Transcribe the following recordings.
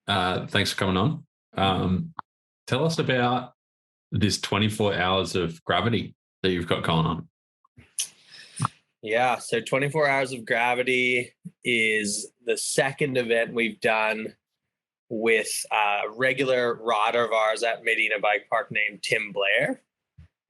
Thanks for coming on. Tell us about this 24 hours of gravity that you've got going on. Yeah, so 24 Hours of Gravity is the second event we've done with a regular rider of ours at Maydena Bike Park named Tim Blair.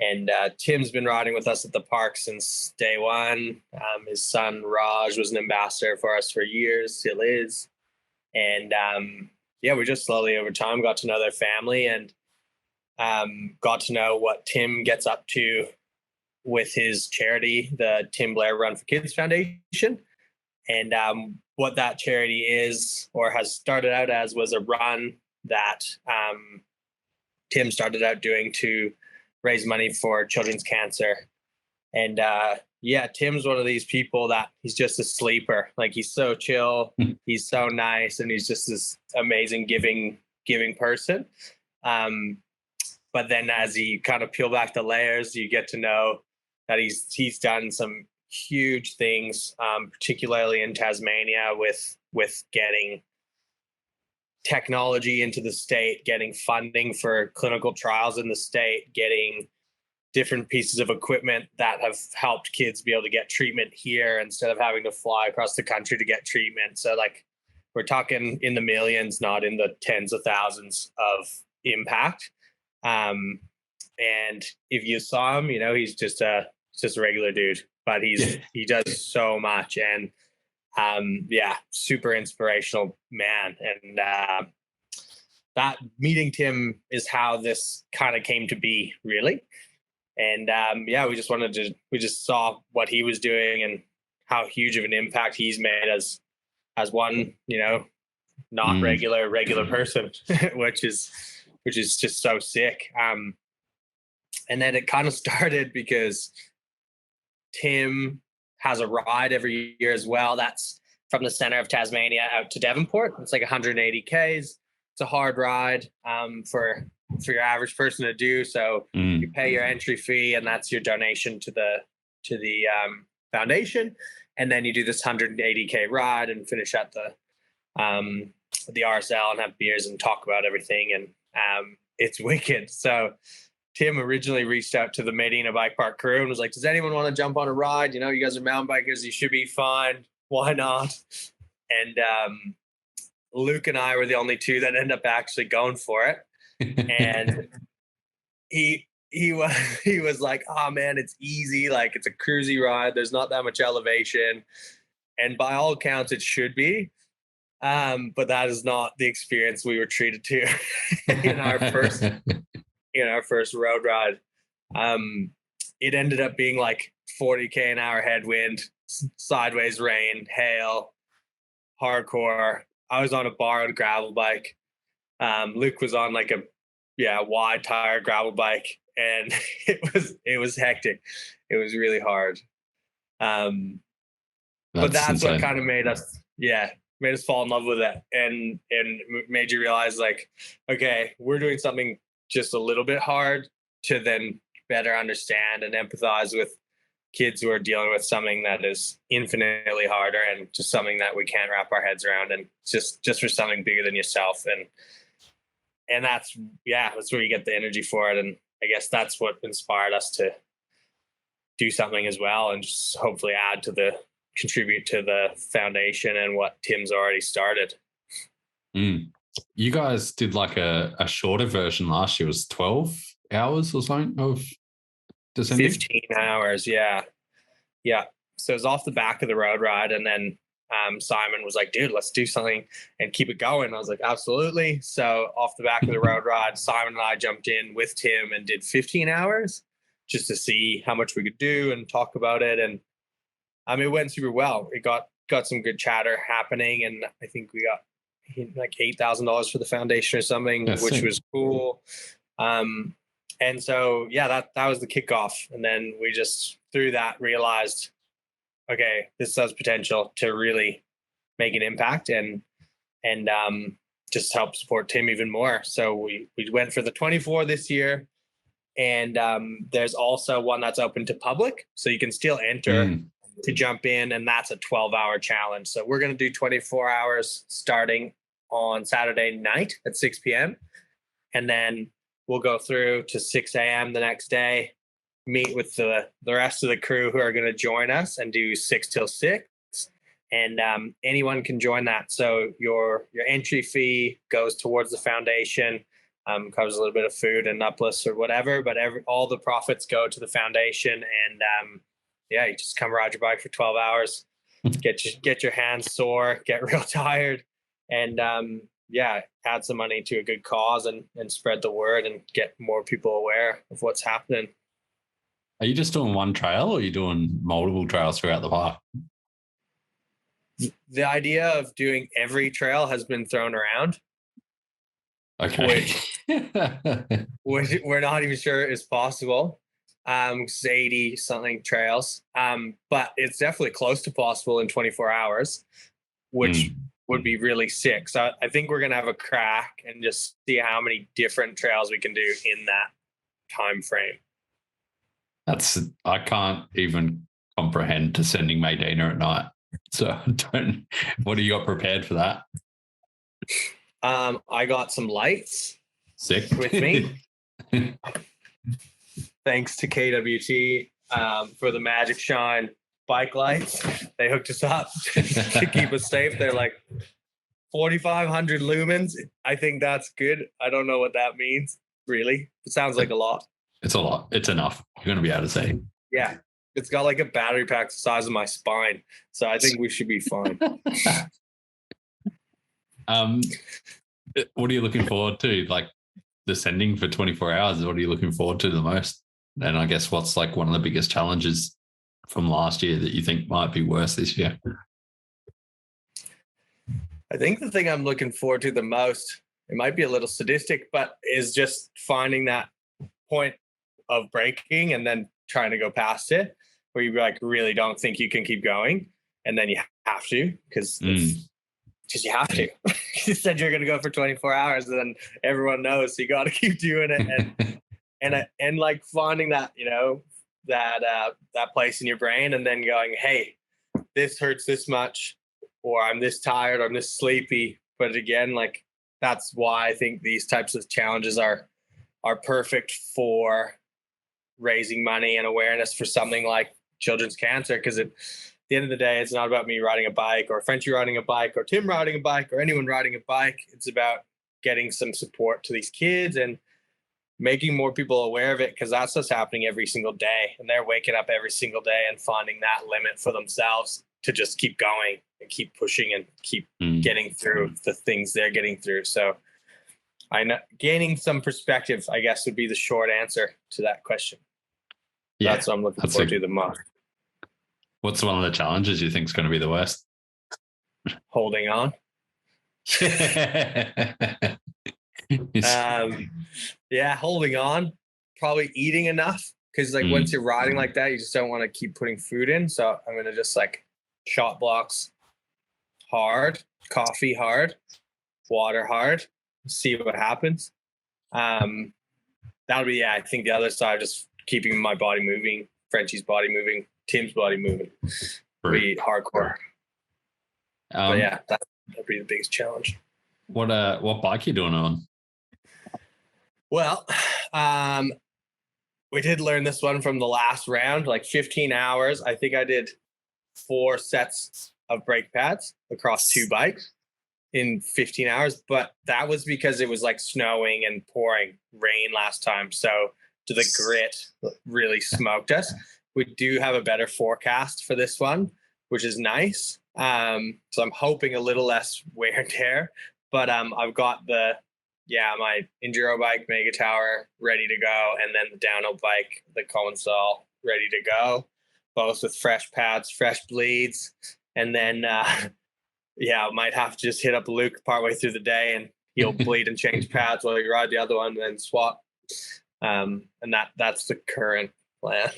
And Tim's been riding with us at the park since day one. His son, Raj, was an ambassador for us for years, still is. And yeah, we just slowly over time got to know their family and got to know what Tim gets up to with his charity, the Tim Blair Run for Kids Foundation. And what that charity is or has started out as was a run that Tim started out doing to raise money for children's cancer. And yeah, Tim's one of these people that he's just a sleeper. Like, he's so chill, he's so nice, and he's just this amazing giving person. But then as you kind of peel back the layers, you get to know that he's done some huge things, particularly in Tasmania with getting technology into the state, getting funding for clinical trials in the state, getting different pieces of equipment that have helped kids be able to get treatment here instead of having to fly across the country to get treatment. So like, we're talking in the millions, not in the tens of thousands of impact. And if you saw him, he's just a regular dude, but he does so much. And yeah, super inspirational man. And that meeting Tim is how this kind of came to be, really. And yeah, we just saw what he was doing and how huge of an impact he's made as one, not regular person, which is just so sick. And then it kind of started because Tim has a ride every year as well. That's from the center of Tasmania out to Devonport. It's like 180 Ks. It's a hard ride for your average person to do. So you pay your entry fee, and that's your donation to the foundation. And then you do this 180 K ride and finish at the RSL and have beers and talk about everything. And it's wicked. So Tim originally reached out to the Maydena Bike Park crew and was like, does anyone want to jump on a ride? You guys are mountain bikers. You should be fine. Why not? And Luke and I were the only two that ended up actually going for it. And he was like, oh man, it's easy. Like, it's a cruisy ride. There's not that much elevation. And by all accounts, it should be. But that is not the experience we were treated to in our first road ride. It ended up being like 40 k an hour headwind, sideways rain, hail, hardcore. I was on a borrowed gravel bike. Luke was on like a wide tire gravel bike, and it was hectic. It was really hard. But that's insane. What kind of made us fall in love with it, and made you realize, like, okay, we're doing something just a little bit hard to then better understand and empathize with kids who are dealing with something that is infinitely harder and just something that we can't wrap our heads around, and just for something bigger than yourself. And that's where you get the energy for it. And I guess that's what inspired us to do something as well, and just hopefully contribute to the foundation and what Tim's already started. You guys did like a shorter version last year. It was 12 hours or something of descending? 15 hours, yeah. So it was off the back of the road ride, and then Simon was like, dude, let's do something and keep it going. I was like, absolutely. So off the back of the road ride, Simon and I jumped in with Tim and did 15 hours just to see how much we could do and talk about it. And it went super well. It got some good chatter happening, and I think we got like $8,000 for the foundation or something, which was cool. And so, yeah, that was the kickoff. And then we just, through that, realized, okay, this has potential to really make an impact and just help support Tim even more. So we went for the 24 this year. And there's also one that's open to public. So you can still enter to jump in, and that's a 12-hour challenge. So we're going to do 24 hours starting on Saturday night at 6 p.m. And then we'll go through to 6 a.m. the next day, meet with the rest of the crew who are going to join us and do 6 till 6. And anyone can join that. So your entry fee goes towards the foundation, covers a little bit of food and uplifts or whatever, but all the profits go to the foundation. And you just come ride your bike for 12 hours, get your hands sore, get real tired, and add some money to a good cause and spread the word and get more people aware of what's happening. Are you just doing one trail or are you doing multiple trails throughout the park? The idea of doing every trail has been thrown around. Okay. Which we're not even sure is possible. 80 something trails. But it's definitely close to possible in 24 hours, which would be really sick. So I think we're going to have a crack and just see how many different trails we can do in that time frame. I can't even comprehend descending Maydena at night. So what do you got prepared for that? I got some lights Sick with me. Thanks to KWT for the Magic Shine bike lights. They hooked us up to keep us safe. They're like 4,500 lumens. I think that's good. I don't know what that means, really. It sounds like a lot. It's a lot. It's enough. You're going to be able to see. Yeah. It's got like a battery pack the size of my spine. So I think we should be fine. What are you looking forward to? Like descending for 24 hours, what are you looking forward to the most? And I guess what's like one of the biggest challenges from last year that you think might be worse this year? I think the thing I'm looking forward to the most, it might be a little sadistic, but is just finding that point of breaking and then trying to go past it, where you like really don't think you can keep going, and then you have to because you have to. You said you're going to go for 24 hours, and then everyone knows, so you got to keep doing it, and like finding that that place in your brain, and then going, hey, this hurts this much, or I'm this tired, or I'm this sleepy. But again, like that's why I think these types of challenges are perfect for raising money and awareness for something like children's cancer, because at the end of the day, it's not about me riding a bike or Frenchie riding a bike or Tim riding a bike or anyone riding a bike. It's about getting some support to these kids and making more people aware of it, because that's what's happening every single day. And they're waking up every single day and finding that limit for themselves to just keep going and keep pushing and keep getting through the things they're getting through. So I know gaining some perspective, I guess, would be the short answer to that question. Yeah, that's what I'm looking forward to the most. What's one of the challenges you think is going to be the worst? Holding on. Holding on. Probably eating enough, because like once you're riding like that, you just don't want to keep putting food in. So I'm going to just like shot blocks hard, coffee hard, water hard, see what happens. That'll be, I think the other side, just keeping my body moving, Frenchie's body moving, Tim's body moving. Pretty hardcore. But yeah, that'd be the biggest challenge. What bike are you doing on? Well, we did learn this one from the last round, like 15 hours. I think I did 4 sets of brake pads across 2 bikes in 15 hours. But that was because it was like snowing and pouring rain last time. So the grit really smoked us. We do have a better forecast for this one, which is nice. So I'm hoping a little less wear and tear. But I've got my enduro bike, Mega Tower, ready to go, and then the downhill bike, the Coinsol, ready to go, both with fresh pads, fresh bleeds. And then, I might have to just hit up Luke partway through the day, and he'll bleed and change pads while you ride the other one, and then swap. And that's the current plan.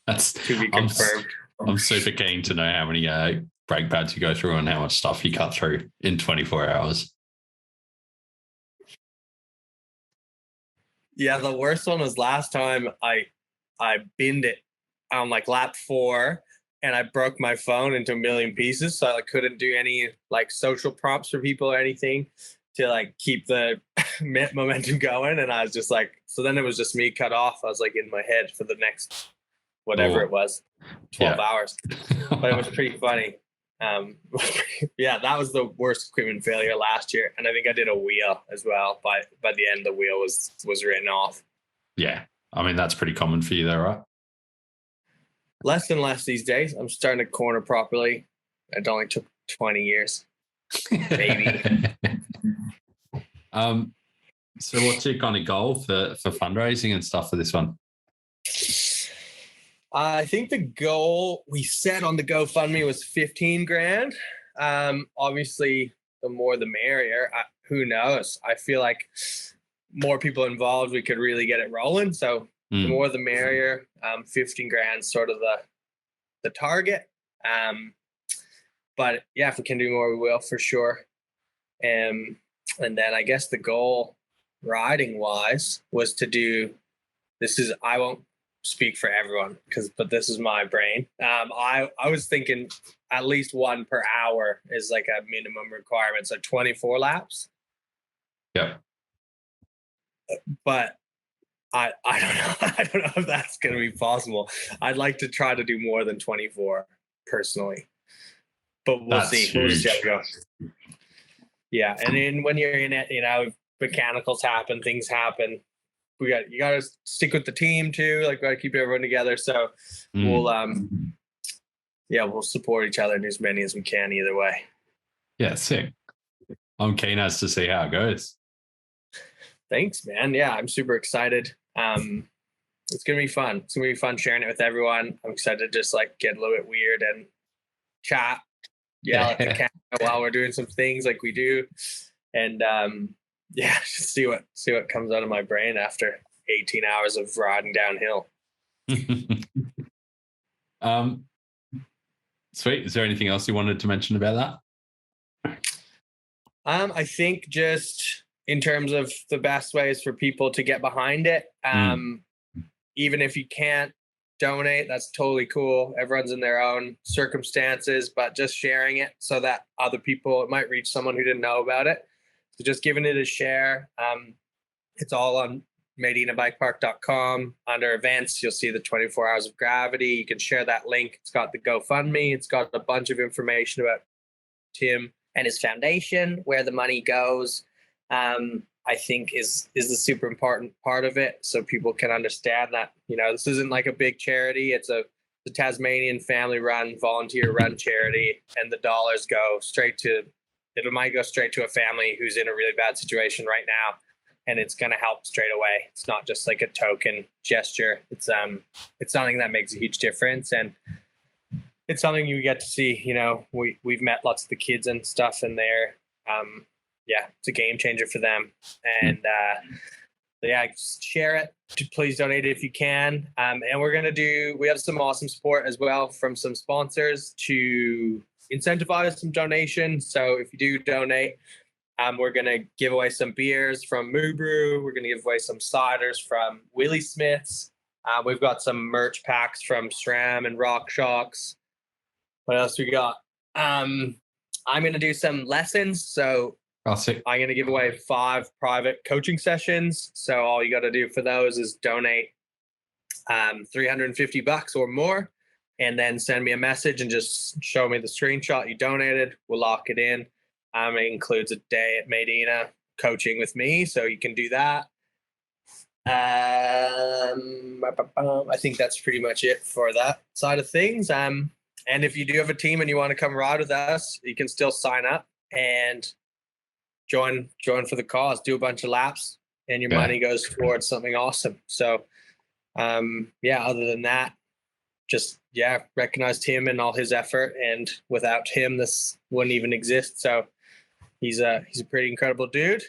That's to be confirmed. I'm super keen to know how many brake pads you go through and how much stuff you cut through in 24 hours. Yeah, the worst one was last time I binned it on like lap 4. and I broke my phone into a million pieces. So I couldn't do any like social prompts for people or anything to like keep the momentum going. And I was just like, so then it was just me cut off. I was like in my head for the next whatever it was, 12 hours. But it was pretty funny. Yeah, that was the worst equipment failure last year. And I think I did a wheel as well. By the end, the wheel was written off. Yeah. I mean, that's pretty common for you though, right? Less and less these days. I'm starting to corner properly. It only took 20 years. Maybe. So what's your kind of goal for fundraising and stuff for this one? I think the goal we set on the GoFundMe was 15 grand. Obviously, the more the merrier. Who knows? I feel like more people involved, we could really get it rolling. So the more the merrier. 15 grand sort of the target. But yeah, if we can do more, we will for sure. And then I guess the goal riding wise was to do, I won't speak for everyone but this is my brain. I was thinking at least 1 per hour is like a minimum requirement. So 24 laps. Yeah. But I don't know. I don't know if that's going to be possible. I'd like to try to do more than 24 personally, but we'll see. We'll just have to go. Yeah. And then when you're in it, mechanicals happen, things happen. You got to stick with the team too. Like, we got to keep everyone together. So we'll support each other and do as many as we can either way. Yeah. Sick. I'm keen as to see how it goes. Thanks, man. Yeah. I'm super excited. It's going to be fun. It's going to be fun sharing it with everyone. I'm excited to just like get a little bit weird and chat, yell at the camera while we're doing some things like we do. And, just see what comes out of my brain after 18 hours of riding downhill. Sweet. Is there anything else you wanted to mention about that? I think just in terms of the best ways for people to get behind it, even if you can't donate, that's totally cool. Everyone's in their own circumstances, but just sharing it so that other people, it might reach someone who didn't know about it. So just giving it a share. It's all on MaydenaBikePark.com. Under events, you'll see the 24 hours of gravity. You can share that link. It's got the GoFundMe. It's got a bunch of information about Tim and his foundation, where the money goes. I think is the super important part of it. So people can understand that, this isn't like a big charity. It's the Tasmanian family run, volunteer run charity. And the dollars might go straight to a family who's in a really bad situation right now. And it's going to help straight away. It's not just like a token gesture. It's something that makes a huge difference. And it's something you get to see, we've met lots of the kids and stuff in there. It's a game changer for them. And share it. Please donate it if you can. And we have some awesome support as well from some sponsors to incentivize some donations. So if you do donate, we're going to give away some beers from Moo Brew. We're going to give away some ciders from Willie Smith's. We've got some merch packs from SRAM and Rock Shocks. What else we got? I'm going to do some lessons. So I'm going to give away 5 private coaching sessions. So all you got to do for those is donate $350 or more, and then send me a message and just show me the screenshot you donated. We'll lock it in. It includes a day at Maydena coaching with me, so you can do that. I think that's pretty much it for that side of things. And if you do have a team and you want to come ride with us, you can still sign up and join for the cause. Do a bunch of laps, and your money goes towards something awesome. So, other than that, just recognize Tim and all his effort. And without him, this wouldn't even exist. So he's a pretty incredible dude.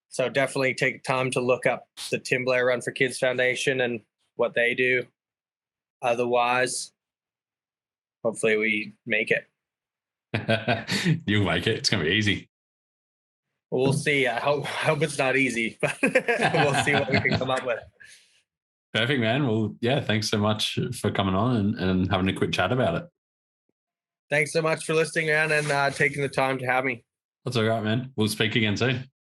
So definitely take time to look up the Tim Blair Run for Kids Foundation and what they do. Otherwise, hopefully we make it. You'll make it. It's going to be easy. We'll see. I hope it's not easy, but we'll see what we can come up with. Perfect, man. Well, yeah, thanks so much for coming on and having a quick chat about it. Thanks so much for listening, man, and taking the time to have me. That's all right, man. We'll speak again soon.